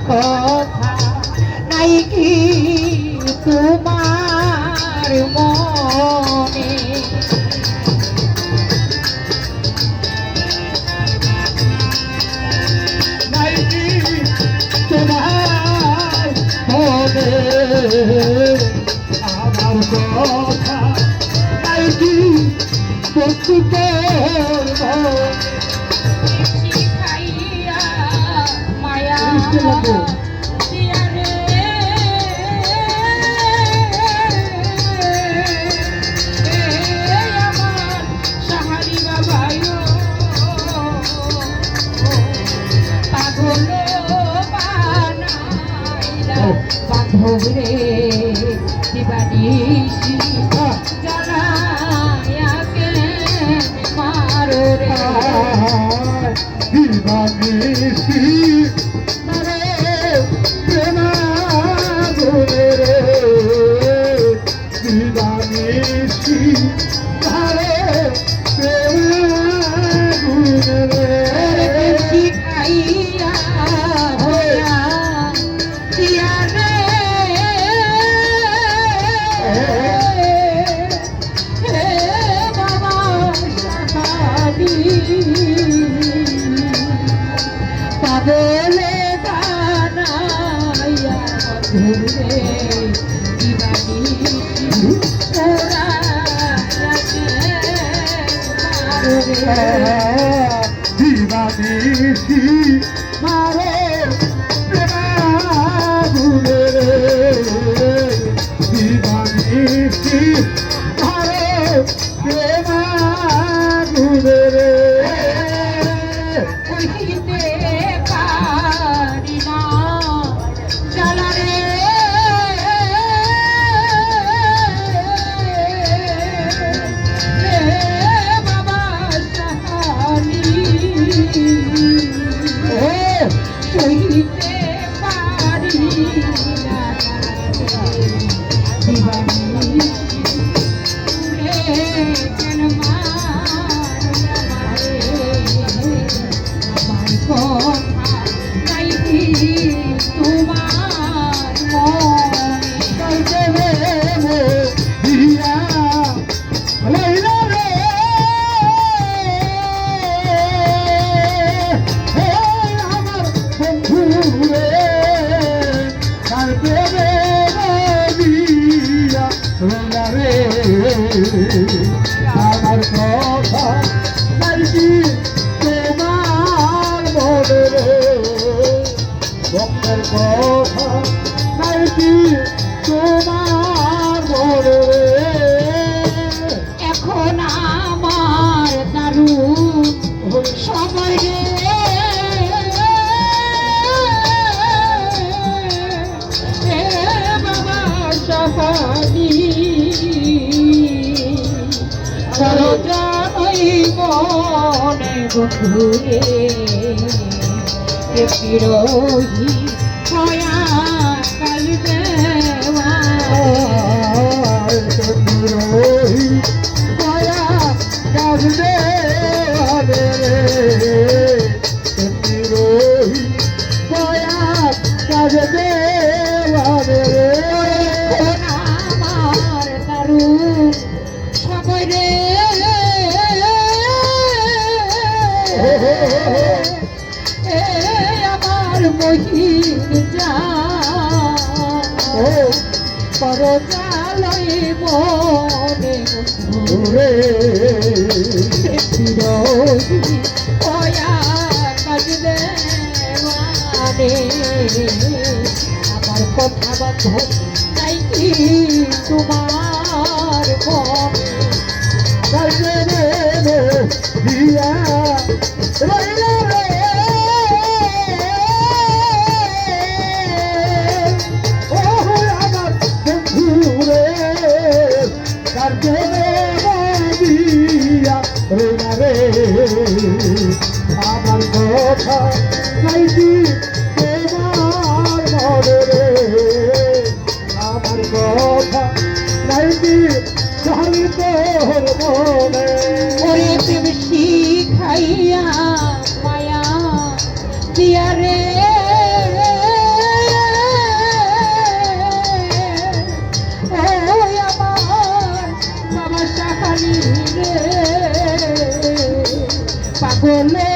কথা নাই কি তোমার মনে নাই কি তোমার মনে আমার কথা নাই কি বন্ধু তোর মনে শিখাইয়া মায়া দিয়া রে আমার সাহারি বাবায়ো পাগল বানাইলা বান্ধব রে দিবানিশি জ্বালায়াকে মারো রে দিবানিশি মারে প্রেমাগুনে রে দিবানিশি মারে প্রেমাগুনে রে শিখাইয়া ভয়া দিয়া রে হে বাবা সাহারি পাগলে বানাইয়া ঘুরে দিবানি ওরা দিবানিশি মারে প্রেমাগুনে রে দিবানিশি মারে প্রেমাগুনে রে কহিতে পারি না জ্বালা রে বাবা সাহানি কহিতে পারি না দিবানি কেন আমার কথা নাই কি তোমার মনে দিয়া লাইলা রে হে আমার বন্ধু রে তার প্রেমে দিয়া লাইলা রে আমার কথা নাই কি তোমার মনে রে ভক্তের কথা নাই কি তোমার মনে রে এখন আমার দারুণ সময় রে হে বাবা সাহানি চলো জানই মনে বন্ধু রে বিরোহী হয়া কাল দেওয়া রোহি মায়া কাজ দেওয়ালে রে রোহি মায়া কাজ দেওয়ালে রে আমার দারুণ সময় রে আমার মহিন যা পরজালয় মনে রে বিরোহী হয়া কাজ দেওয়ানে আমার কথা বান্ধব নাই কি তোমার মনে কাজে রে দিয়া লাইলা রে ও আমার বন্ধু রে কাজে দিয়া লাইলা রে আমার কথা নাই কি তোমার মনে রে আমার কথা নাই কি জানি তোর মনে ওরে প্রেম শিখাইয়া মায়া দিয়া রে হলো